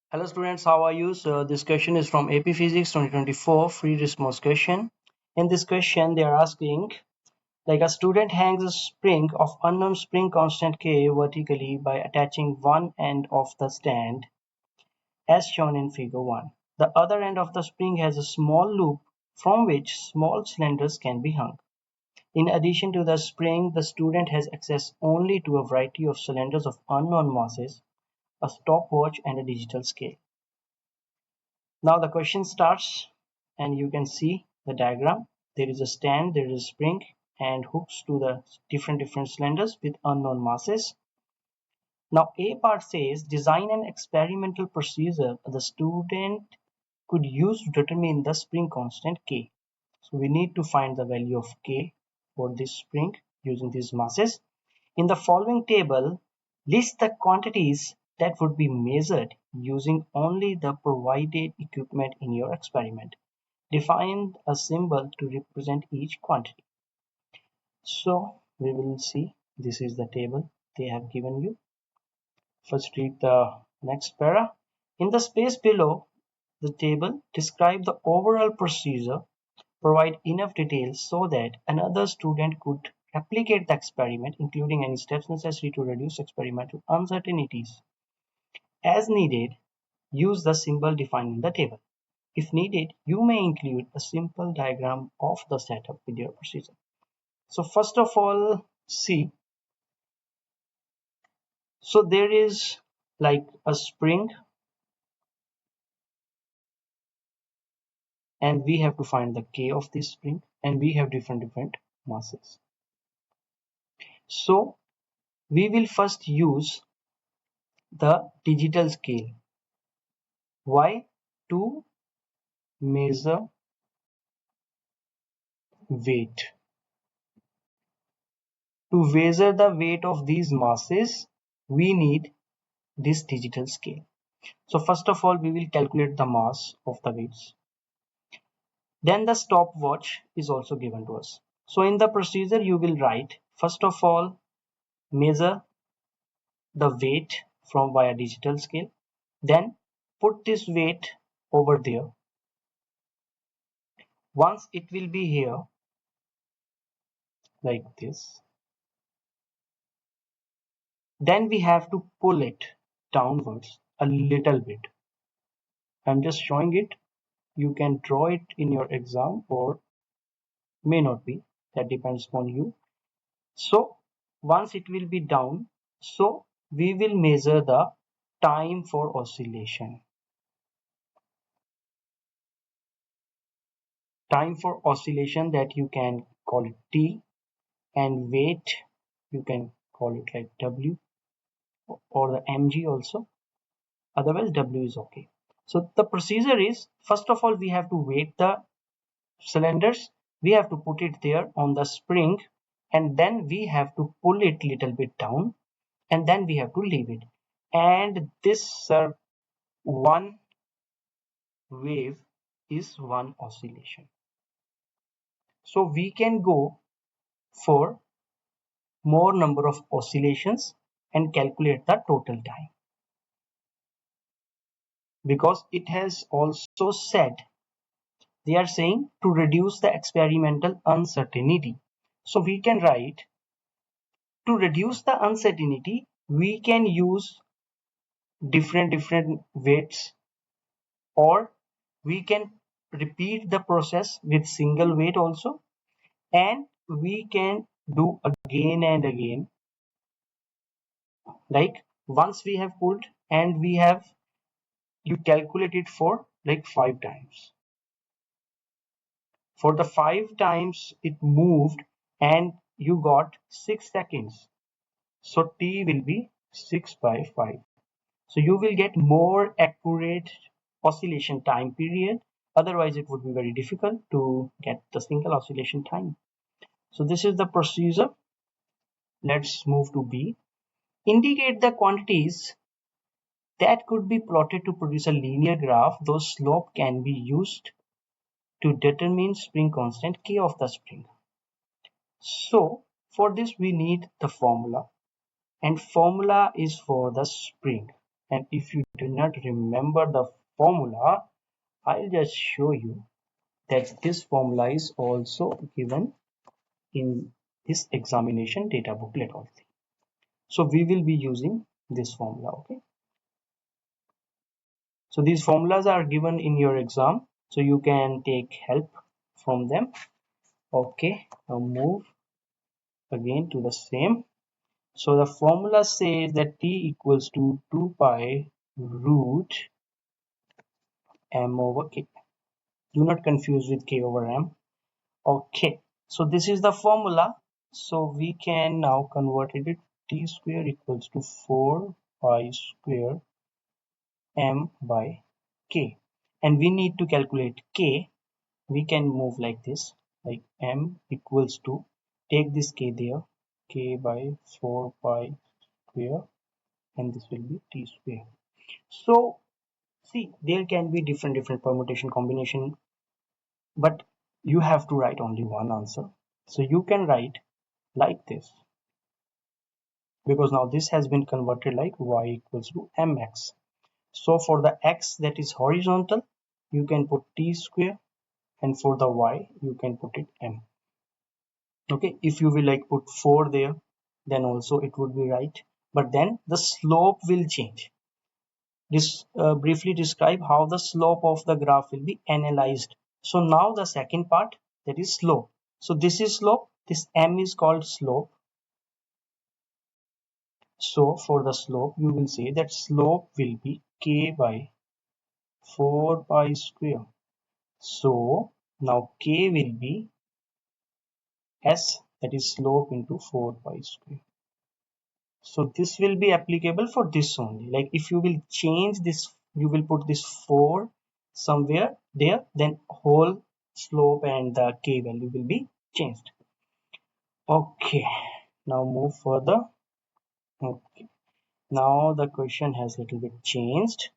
Hello students, how are you? So this question is from AP Physics 2024 free response question. In this question they are asking like a student hangs a spring of unknown spring constant K vertically by attaching one end of the stand as shown in figure 1. The other end of the spring has a small loop from which small cylinders can be hung. In addition to the spring, the student has access only to a variety of cylinders of unknown masses, a stopwatch and a digital scale. Now the question starts and you can see the diagram. There is a stand, there is a spring and hooks to the different cylinders with unknown masses. Now A part says design an experimental procedure the student could use to determine the spring constant K. So we need to find the value of K for this spring using these masses. In the following table, list the quantities that would be measured using only the provided equipment in your experiment. Define a symbol to represent each quantity. So we will see this is the table they have given you. First read the next para. In the space below the table, describe the overall procedure, provide enough details so that another student could replicate the experiment, including any steps necessary to reduce experimental uncertainties. As needed, use the symbol defined in the table. If needed, you may include a simple diagram of the setup with your procedure. So first of all, see, so there is like a spring and we have to find the K of this spring and we have different masses. So we will first use the digital scale. Why? To measure weight. To measure the weight of these masses, we need this digital scale. So first of all, we will calculate the mass of the weights. Then the stopwatch is also given to us. So in the procedure, you will write, first of all, measure the weight from via digital scale. Then put this weight over there. Once it will be here, like this, then we have to pull it downwards a little bit. I'm just showing it. You can draw it in your exam or may not be. That depends on you. So once it will be down, so we will measure the time for oscillation. Time for oscillation, that you can call it T, and weight you can call it like W or the mg also. Otherwise W is okay. So the procedure is, first of all we have to weight the cylinders, we have to put it there on the spring, and then we have to pull it little bit down, and then we have to leave it, and this one wave is one oscillation. So we can go for more number of oscillations and calculate the total time, because it has also said, they are saying to reduce the experimental uncertainty. So we can write, to reduce the uncertainty we can use different weights, or we can repeat the process with single weight also, and we can do again and again, like once we have pulled and we have, you calculate it for like 5 times. For the 5 times it moved and you got 6 seconds, so T will be 6 by 5. So you will get more accurate oscillation time period. Otherwise it would be very difficult to get the single oscillation time. So this is the procedure. Let's move to B. Indicate the quantities that could be plotted to produce a linear graph. Those slope can be used to determine spring constant K of the spring. So for this we need the formula, and formula is for the spring. And if you do not remember the formula, I'll just show you that this formula is also given in this examination data booklet also. So we will be using this formula. Okay, so these formulas are given in your exam, so you can take help from them. Okay, now move again to the same. So the formula says that t equals to 2 pi root m over k. Do not confuse with k over m. Okay, so this is the formula. So we can now convert it to t square equals to 4 pi square m by k. And we need to calculate k. We can move like this, like m equals to, take this k there, k by 4 pi square, and this will be t square. So see, there can be different permutation combination, but you have to write only one answer. So you can write like this, because now this has been converted like y equals to mx. So for the x that is horizontal, you can put t square, and for the y you can put it m. Okay, if you will like put 4 there, then also it would be right, but then the slope will change. This briefly describe how the slope of the graph will be analyzed. So now the second part, that is slope. So this is slope, this m is called slope. So for the slope, you will say that slope will be k by 4 pi square. So now k will be s, that is slope into 4 pi square. So this will be applicable for this only. Like if you will change this, you will put this 4 somewhere there, then whole slope and the k value will be changed. Okay, now move further. Okay, now the question has a little bit changed.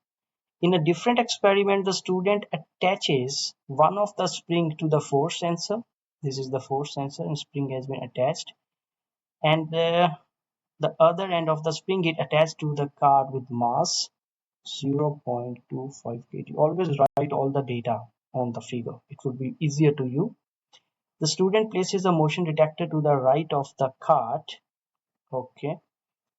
In a different experiment, the student attaches one of the spring to the force sensor. This is the force sensor, and spring has been attached, and the other end of the spring is attached to the card with mass 0.25 kg. Always write all the data on the figure. It would be easier to you. The student places a motion detector to the right of the cart. Okay.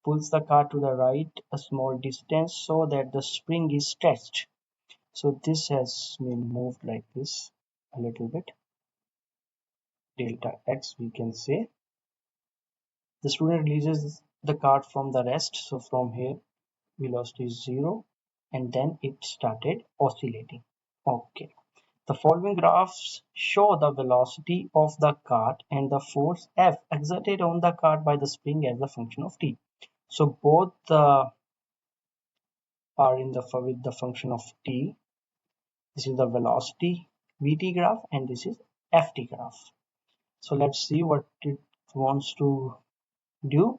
Pulls the cart to the right a small distance so that the spring is stretched. So this has been moved like this a little bit. Delta x we can say. The student releases the cart from the rest. So from here velocity is 0, and then it started oscillating. Okay. The following graphs show the velocity of the cart and the force F exerted on the cart by the spring as a function of t. So both are in the with the function of t. This is the velocity vt graph, and this is ft graph. So let's see what it wants to do.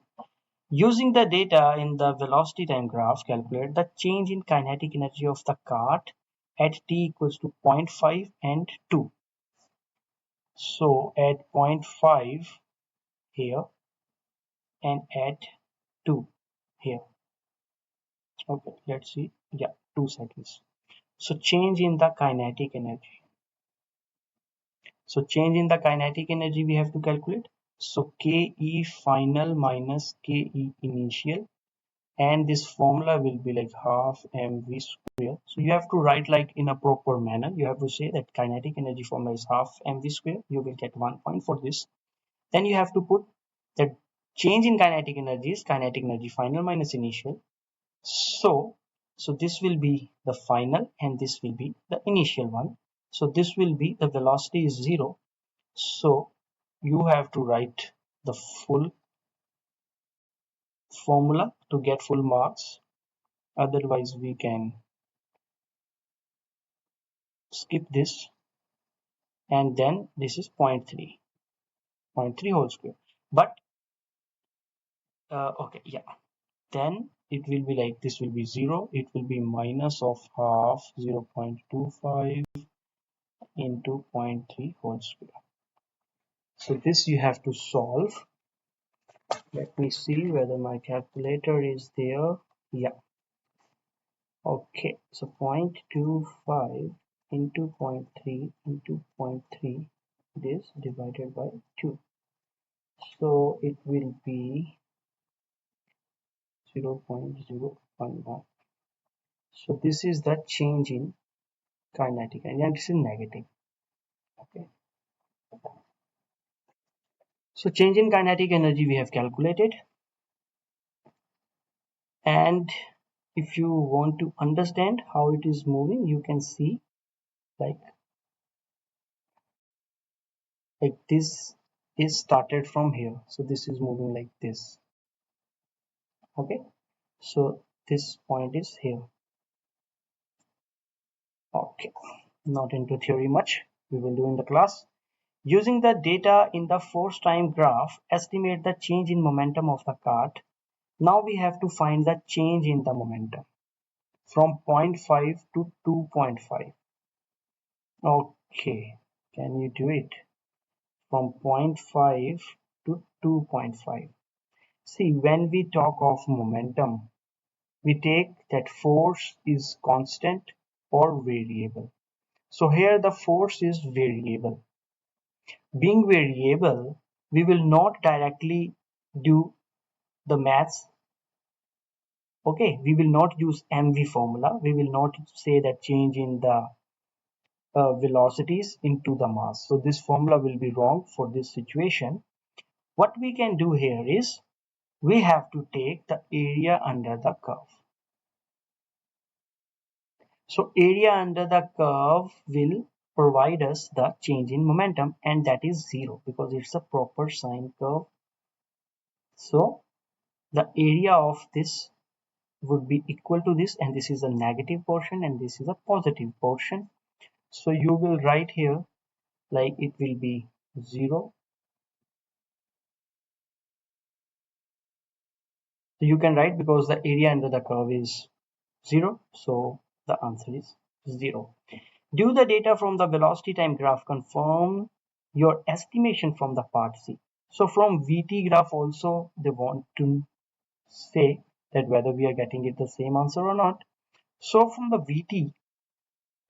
Using the data in the velocity time graph, calculate the change in kinetic energy of the cart at t equals to 0.5 and 2. So at 0.5 here and at 2 here. Okay, let's see. Yeah, 2 seconds. So change in the kinetic energy. So change in the kinetic energy we have to calculate. So Ke final minus Ke initial, and this formula will be like half mv square. So you have to write like in a proper manner. You have to say that kinetic energy formula is half mv square. You will get 1 point for this. Then you have to put that change in kinetic energy is kinetic energy final minus initial. So this will be the final, and this will be the initial one. So this will be the velocity is 0. So you have to write the full formula to get full marks. Otherwise we can skip this, and then this is 0.3 whole square. But okay, yeah, then it will be like this will be 0. It will be minus of half 0.25 into 0.3 whole square. So this you have to solve. Let me see whether my calculator is there. Yeah, Okay, so 0.25 into 0.3 into 0.3, this divided by 2. So it will be 0.011. So this is the change in kinetic energy, and this is negative. Okay. So change in kinetic energy we have calculated, and if you want to understand how it is moving, you can see like this is started from here, so this is moving like this. Okay, so this point is here. Okay, not into theory much, we will do in the class. Using the data in the force time graph, estimate the change in momentum of the cart. Now we have to find the change in the momentum from 0.5 to 2.5. Okay, can you do it? From 0.5 to 2.5. See, when we talk of momentum, we take that force is constant or variable. So here the force is variable. Being variable, we will not directly do the maths. Okay, we will not use MV formula. We will not say that change in the velocities into the mass. So this formula will be wrong for this situation. What we can do here is we have to take the area under the curve. So area under the curve will provide us the change in momentum, and that is 0 because it's a proper sine curve. So the area of this would be equal to this, and this is a negative portion and this is a positive portion. So you will write here like it will be 0. So you can write because the area under the curve is 0. So the answer is 0. Do the data from the velocity time graph confirm your estimation from the part C. So from VT graph also they want to say that whether we are getting it the same answer or not. So from the VT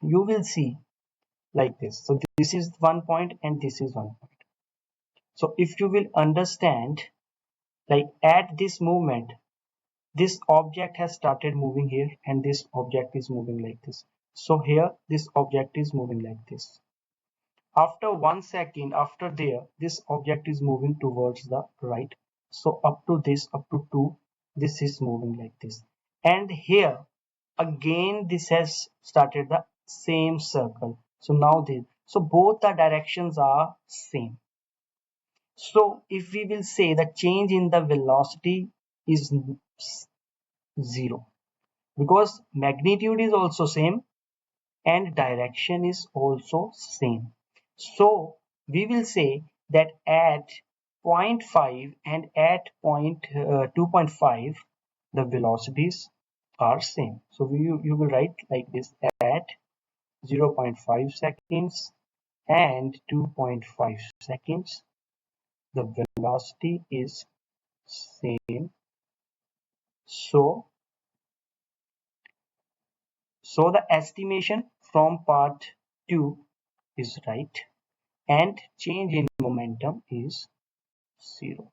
you will see like this. So this is 1 point and this is 1 point. So if you will understand, like at this movement, this object has started moving here and this object is moving like this. So here this object is moving like this. After 1 second after there, this object is moving towards the right. So up to this, up to 2, this is moving like this. And here again this has started the same circle. So now this, so both the directions are same. So if we will say the change in the velocity is 0 because magnitude is also same and direction is also same. So we will say that at 0.5 and at 2.5 the velocities are same. So you will write like this: at 0.5 seconds and 2.5 seconds the velocity is same. So the estimation from part 2 is right and change in momentum is 0.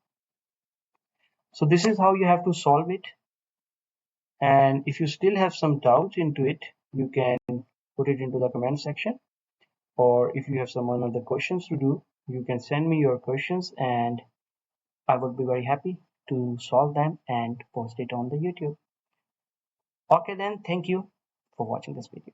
So this is how you have to solve it, and if you still have some doubt into it, you can put it into the comment section, or if you have some other questions to do, you can send me your questions and I would be very happy to solve them and post it on the YouTube. Okay then, thank you for watching this video.